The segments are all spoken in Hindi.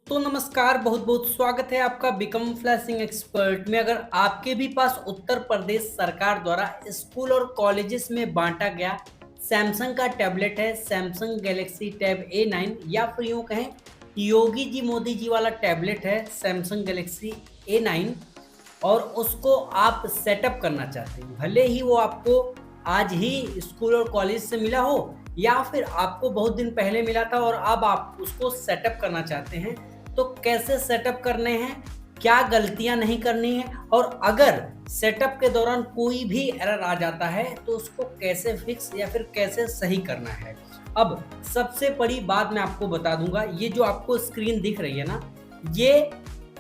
तो नमस्कार, बहुत बहुत स्वागत है आपका बिकम फ्लैशिंग एक्सपर्ट में। अगर आपके भी पास उत्तर प्रदेश सरकार द्वारा स्कूल और कॉलेजेस में बांटा गया सैमसंग का टैबलेट है, सैमसंग गैलेक्सी टैब A9, या फिर यूँ कहें योगी जी मोदी जी वाला टैबलेट है सैमसंग गैलेक्सी A9, और उसको आप सेटअप करना चाहते हैं, भले ही वो आपको आज ही स्कूल और कॉलेज से मिला हो या फिर आपको बहुत दिन पहले मिला था और अब आप उसको सेटअप करना चाहते हैं, तो कैसे सेटअप करने हैं, क्या गलतियां नहीं करनी है, और अगर सेटअप के दौरान कोई भी एरर आ जाता है तो उसको कैसे फिक्स या फिर कैसे सही करना है। अब सबसे बड़ी बात मैं आपको बता दूंगा, ये जो आपको स्क्रीन दिख रही है ना, ये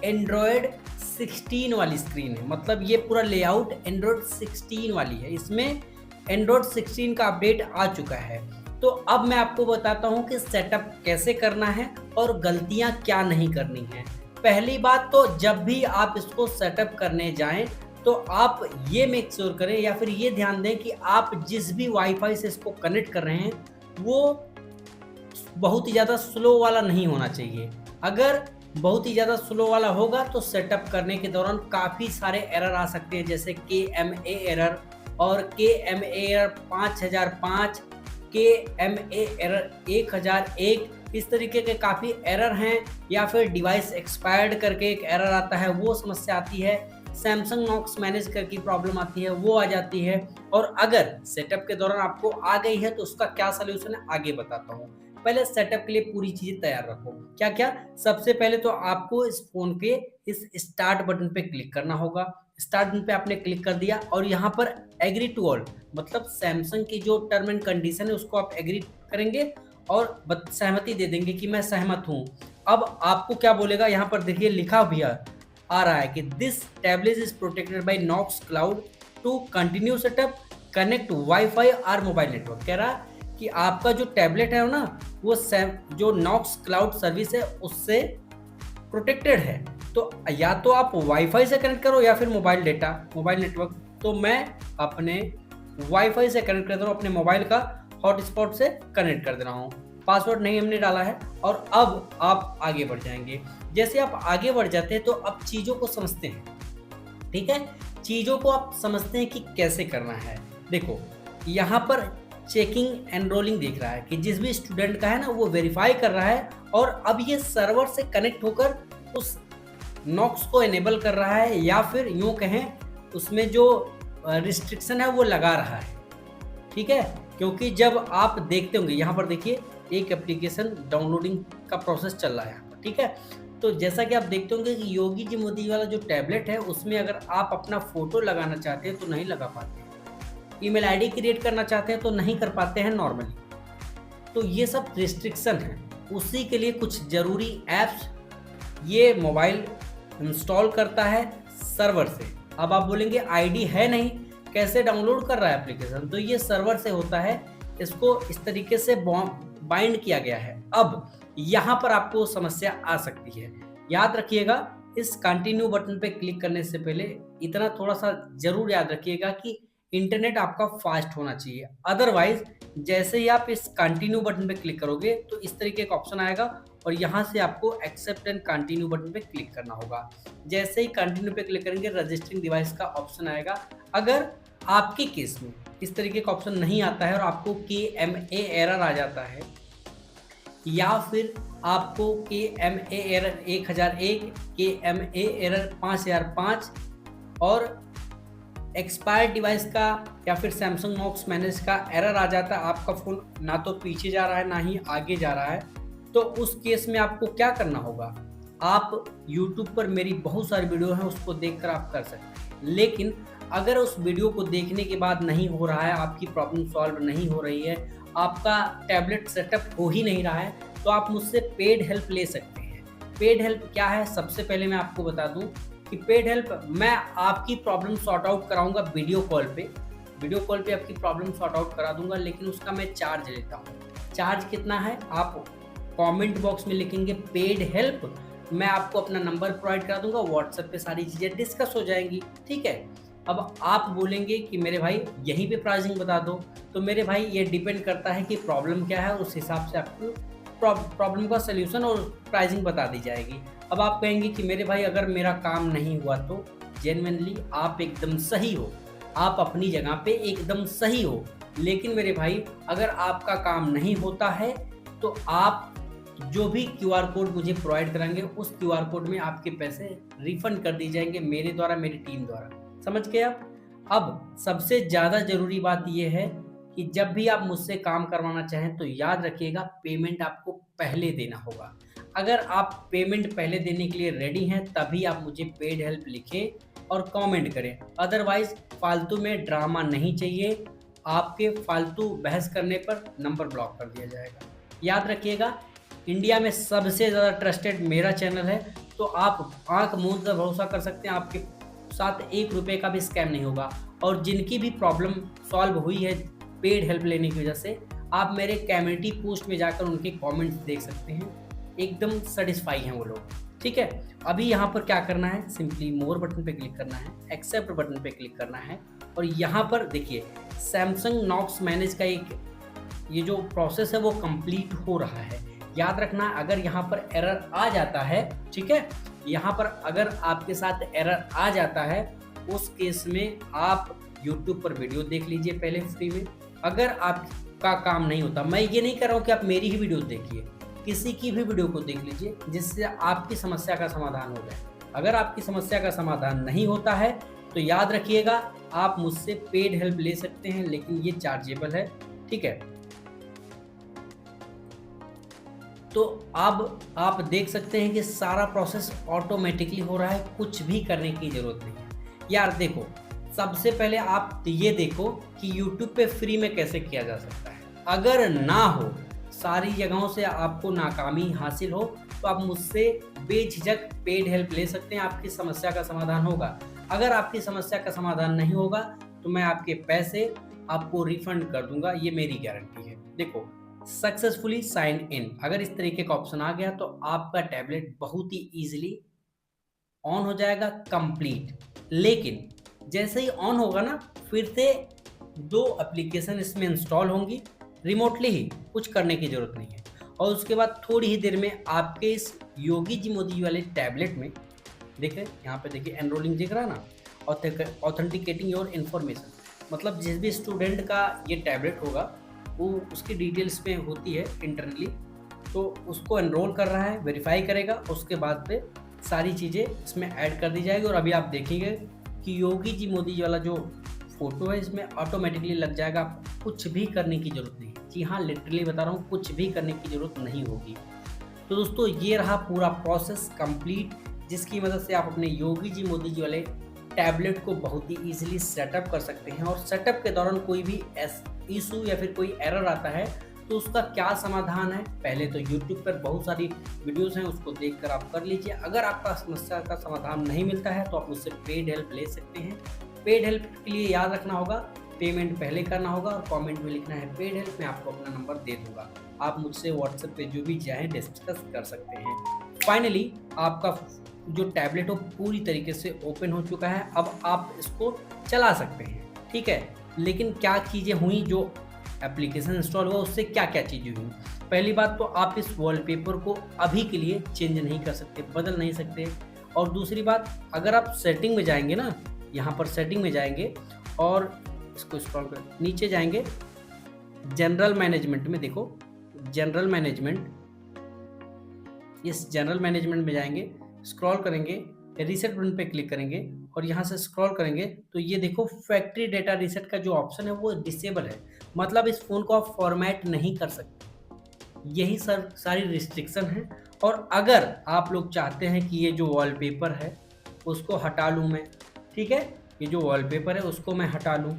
एंड्रॉयड 16 वाली स्क्रीन है। मतलब ये पूरा लेआउट एंड्रॉयड 16 वाली है, इसमें एंड्रॉयड 16 का अपडेट आ चुका है। तो अब मैं आपको बताता हूं कि सेटअप कैसे करना है और गलतियां क्या नहीं करनी है। पहली बात तो जब भी आप इसको सेटअप करने जाएं तो आप ये मेक श्योर करें या फिर ये ध्यान दें कि आप जिस भी वाईफाई से इसको कनेक्ट कर रहे हैं वो बहुत ही ज़्यादा स्लो वाला नहीं होना चाहिए। अगर बहुत ही ज़्यादा स्लो वाला होगा तो सेटअप करने के दौरान काफ़ी सारे एरर आ सकते हैं, जैसे KMA एरर और KMA एरर 5005, KMA एरर 1001, इस तरीके के काफ़ी एरर हैं। या फिर डिवाइस एक्सपायर्ड करके एक एरर आता है, वो समस्या आती है। सैमसंग नॉक्स मैनेज करके प्रॉब्लम आती है, वो आ जाती है। और अगर सेटअप के दौरान आपको आ गई है तो उसका क्या सलूशन है आगे बताता हूँ। पहले सेटअप के लिए पूरी चीजें तैयार रखो। क्या क्या? सबसे पहले तो आपको इस फोन के इस स्टार्ट बटन पे क्लिक करना होगा। स्टार्ट बटन पे आपने क्लिक कर दिया और यहाँ पर एग्री टू ऑल, मतलब सैमसंग की जो टर्म एंड कंडीशन है उसको आप एग्री करेंगे और सहमति दे देंगे कि मैं सहमत हूँ। अब आपको क्या बोलेगा, यहाँ पर देखिए लिखा भी आ रहा है कि this tablet is protected by Knox cloud to continue setup, connect WiFi और मोबाइल नेटवर्क। कह रहा है कि आपका जो टैबलेट है ना वो जो नॉक्स क्लाउड सर्विस है उससे प्रोटेक्टेड है। तो या तो आप वाईफाई से कनेक्ट करो या फिर मोबाइल नेटवर्क। तो मैं अपने वाईफाई से कनेक्ट कर दे रहा हूँ, अपने मोबाइल का हॉटस्पॉट से कनेक्ट कर दे रहा हूँ। पासवर्ड नहीं हमने डाला है। और अब आप आगे बढ़ जाएंगे। जैसे आप आगे बढ़ जाते हैं तो अब चीज़ों को समझते हैं, ठीक है। चीज़ों को आप समझते हैं कि कैसे करना है। देखो यहाँ पर चेकिंग एनरोलिंग दिख रहा है कि जिस भी स्टूडेंट का है ना वो वेरीफाई कर रहा है और अब ये सर्वर से कनेक्ट होकर उस नॉक्स को एनेबल कर रहा है, या फिर यूँ कहें उसमें जो रिस्ट्रिक्शन है वो लगा रहा है, ठीक है। क्योंकि जब आप देखते होंगे यहाँ पर देखिए एक एप्लीकेशन डाउनलोडिंग का प्रोसेस चल रहा है यहाँ पर, ठीक है। तो जैसा कि आप देखते होंगे कि योगी जी मोदी वाला जो टैबलेट है उसमें अगर आप अपना फोटो लगाना चाहते हैं तो नहीं लगा पाते हैं, ईमेल आईडी क्रिएट करना चाहते हैं तो नहीं कर पाते हैं नॉर्मली। तो ये सब रिस्ट्रिक्शन है, उसी के लिए कुछ ज़रूरी ऐप्स ये मोबाइल इंस्टॉल करता है सर्वर से। अब आप बोलेंगे आईडी है नहीं, कैसे डाउनलोड कर रहा है एप्लीकेशन? तो ये सर्वर से होता है, इसको इस तरीके से बाइंड किया गया है। अब यहाँ पर आपको समस्या आ सकती है, याद रखिएगा। इस कंटिन्यू बटन पे क्लिक करने से पहले इतना थोड़ा सा जरूर याद रखिएगा कि इंटरनेट आपका फास्ट होना चाहिए। अदरवाइज जैसे ही आप इस कंटिन्यू बटन पे क्लिक करोगे तो इस तरीके का ऑप्शन आएगा और यहाँ से आपको एक्सेप्ट एंड कंटिन्यू बटन पे क्लिक करना होगा। जैसे ही कंटिन्यू पे क्लिक करेंगे रजिस्टरिंग डिवाइस का ऑप्शन आएगा। अगर आपके केस में इस तरीके का ऑप्शन नहीं आता है और आपको KMA एरर आ जाता है, या फिर आपको KMA एरर 1001, KMA एरर 5005 और एक्सपायर्ड डिवाइस का या फिर सैमसंग नॉक्स मैनेज का एरर आ जाता है, आपका फ़ोन ना तो पीछे जा रहा है ना ही आगे जा रहा है, तो उस केस में आपको क्या करना होगा? आप YouTube पर मेरी बहुत सारी वीडियो हैं उसको देखकर आप कर सकते हैं। लेकिन अगर उस वीडियो को देखने के बाद नहीं हो रहा है, आपकी प्रॉब्लम सॉल्व नहीं हो रही है, आपका टैबलेट सेटअप हो ही नहीं रहा है, तो आप मुझसे पेड हेल्प ले सकते हैं। पेड हेल्प क्या है? सबसे पहले मैं आपको बता दूं कि पेड हेल्प मैं आपकी प्रॉब्लम सॉर्ट आउट कराऊंगा वीडियो कॉल पे आपकी प्रॉब्लम सॉर्ट आउट करा दूंगा, लेकिन उसका मैं चार्ज लेता हूँ। चार्ज कितना है आप कमेंट बॉक्स में लिखेंगे पेड हेल्प, मैं आपको अपना नंबर प्रोवाइड करा दूंगा, व्हाट्सएप पे सारी चीज़ें डिस्कस हो जाएंगी, ठीक है। अब आप बोलेंगे कि मेरे भाई यहीं पे प्राइसिंग बता दो, तो मेरे भाई ये डिपेंड करता है कि प्रॉब्लम क्या है, उस हिसाब से आपको प्रॉब्लम का सलूशन और प्राइसिंग बता दी जाएगी। अब आप कहेंगे कि मेरे भाई अगर मेरा काम नहीं हुआ तो जेन्युइनली आप एकदम सही हो, आप अपनी जगह पे एकदम सही हो। लेकिन मेरे भाई अगर आपका काम नहीं होता है तो आप जो भी क्यूआर कोड मुझे प्रोवाइड कराएंगे उस क्यूआर कोड में आपके पैसे रिफंड कर दिए जाएंगे मेरे द्वारा, मेरी टीम द्वारा। समझ गए आप? अब सबसे ज़्यादा ज़रूरी बात यह है कि जब भी आप मुझसे काम करवाना चाहें तो याद रखिएगा पेमेंट आपको पहले देना होगा। अगर आप पेमेंट पहले देने के लिए रेडी हैं तभी आप मुझे पेड हेल्प लिखें और कमेंट करें। अदरवाइज फालतू में ड्रामा नहीं चाहिए, आपके फालतू बहस करने पर नंबर ब्लॉक कर दिया जाएगा। याद रखिएगा इंडिया में सबसे ज़्यादा ट्रस्टेड मेरा चैनल है, तो आप आंख मूंद कर भरोसा कर सकते हैं आपके साथ 1 रुपये का भी स्कैम नहीं होगा। और जिनकी भी प्रॉब्लम सॉल्व हुई है पेड हेल्प लेने की वजह से, आप मेरे कम्युनिटी पोस्ट में जाकर उनके कमेंट्स देख सकते हैं, एकदम सेटिस्फाई हैं वो लोग। ठीक है, अभी यहाँ पर क्या करना है, सिंपली मोर बटन पे क्लिक करना है, एक्सेप्ट बटन पे क्लिक करना है और यहाँ पर देखिए सैमसंग नॉक्स मैनेज का एक ये जो प्रोसेस है वो कंप्लीट हो रहा है। याद रखना अगर यहाँ पर एरर आ जाता है, ठीक है, यहाँ पर अगर आपके साथ एरर आ जाता है उस केस में आप YouTube पर वीडियो देख लीजिए पहले फ्री में। अगर आपका काम नहीं होता, मैं ये नहीं कर रहा हूँ कि आप मेरी ही वीडियो देखिए, किसी की भी वीडियो को देख लीजिए जिससे आपकी समस्या का समाधान हो जाए। अगर आपकी समस्या का समाधान नहीं होता है तो याद रखिएगा आप मुझसे पेड हेल्प ले सकते हैं, लेकिन ये चार्जेबल है। ठीक है, तो अब आप देख सकते हैं कि सारा प्रोसेस ऑटोमेटिकली हो रहा है, कुछ भी करने की ज़रूरत नहीं है। यार देखो, सबसे पहले आप ये देखो कि YouTube पे फ्री में कैसे किया जा सकता है। अगर ना हो, सारी जगहों से आपको नाकामी हासिल हो, तो आप मुझसे बेझिझक पेड हेल्प ले सकते हैं, आपकी समस्या का समाधान होगा। अगर आपकी समस्या का समाधान नहीं होगा तो मैं आपके पैसे आपको रिफंड कर दूंगा, ये मेरी गारंटी है। देखो, सक्सेसफुली साइन इन, अगर इस तरीके का ऑप्शन आ गया तो आपका टैबलेट बहुत ही ईजिली ऑन हो जाएगा कंप्लीट। लेकिन जैसे ही ऑन होगा ना, फिर से 2 एप्लीकेशन इसमें इंस्टॉल होंगी रिमोटली ही, कुछ करने की ज़रूरत नहीं है। और उसके बाद थोड़ी ही देर में आपके इस योगी जी मोदी वाले टैबलेट में देखिए, यहाँ पे देखिए एनरोलिंग दिख रहा है ना, ऑथेंटिकेटिंग योर इन्फॉर्मेशन, मतलब जिस भी स्टूडेंट का ये टैबलेट होगा वो उसकी डिटेल्स में होती है इंटरनली, तो उसको एनरोल कर रहा है, वेरीफाई करेगा, उसके बाद पे सारी चीज़ें इसमें ऐड कर दी जाएगी। और अभी आप देखेंगे कि योगी जी मोदी जी वाला जो फोटो है इसमें ऑटोमेटिकली लग जाएगा, आपको कुछ भी करने की ज़रूरत नहीं। जी हाँ, लिटरली बता रहा हूँ, कुछ भी करने की ज़रूरत नहीं होगी। तो दोस्तों ये रहा पूरा प्रोसेस कंप्लीट, जिसकी मदद से आप अपने योगी जी मोदी जी वाले टैबलेट को बहुत ही ईजिली सेटअप कर सकते हैं। और सेटअप के दौरान कोई भी इशू या फिर कोई एरर आता है तो उसका क्या समाधान है, पहले तो YouTube पर बहुत सारी वीडियोस हैं, उसको देखकर आप कर लीजिए। अगर आपका समस्या का समाधान नहीं मिलता है तो आप मुझसे पेड हेल्प ले सकते हैं। पेड हेल्प के लिए याद रखना होगा, पेमेंट पहले करना होगा और कमेंट में लिखना है पेड हेल्प, मैं आपको अपना नंबर दे दूंगा। आप मुझसे व्हाट्सएप पे जो भी चाहें डिस्कस कर सकते हैं। फाइनली आपका जो टैबलेट हो पूरी तरीके से ओपन हो चुका है, अब आप इसको चला सकते हैं। ठीक है, लेकिन क्या चीज़ें हुई, जो एप्लीकेशन इंस्टॉल हुआ उससे क्या क्या चीज़ें हुई। पहली बात तो आप इस वॉलपेपर को अभी के लिए चेंज नहीं कर सकते, बदल नहीं सकते। और दूसरी बात, अगर आप सेटिंग में जाएंगे ना, यहाँ पर सेटिंग में जाएंगे और इसको स्क्रॉल कर नीचे जाएंगे, जनरल मैनेजमेंट में देखो, जनरल मैनेजमेंट, इस जनरल मैनेजमेंट में जाएंगे, स्क्रॉल करेंगे, रीसेट बटन पे क्लिक करेंगे और यहाँ से स्क्रॉल करेंगे तो ये देखो फैक्ट्री डेटा रीसेट का जो ऑप्शन है वो डिसेबल है, मतलब इस फ़ोन को आप फॉर्मेट नहीं कर सकते। यही सारी रिस्ट्रिक्शन है। और अगर आप लोग चाहते हैं कि ये जो वॉलपेपर है उसको हटा लूँ मैं, ठीक है, ये जो वॉलपेपर है उसको मैं हटा लूँ।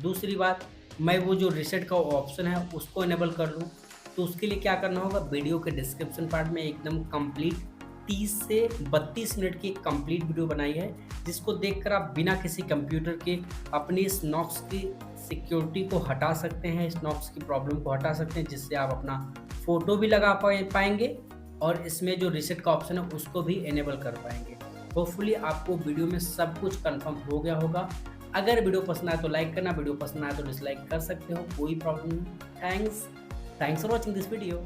दूसरी बात, मैं वो जो रीसेट का ऑप्शन है उसको इनेबल कर लूँ, तो उसके लिए क्या करना होगा, वीडियो के डिस्क्रिप्शन पार्ट में एकदम कंप्लीट 30 से 32 मिनट की एक कंप्लीट वीडियो बनाई है, जिसको देखकर आप बिना किसी कंप्यूटर के अपनी इस नॉक्स की सिक्योरिटी को हटा सकते हैं, इस नॉक्स की प्रॉब्लम को हटा सकते हैं, जिससे आप अपना फ़ोटो भी लगा पाएंगे और इसमें जो रीसेट का ऑप्शन है उसको भी इनेबल कर पाएंगे। होपफुली आपको वीडियो में सब कुछ कंफर्म हो गया होगा। अगर वीडियो पसंद आए तो लाइक करना, वीडियो पसंद आए तो डिसलाइक कर सकते हो, कोई प्रॉब्लम नहीं। Thanks for watching this video.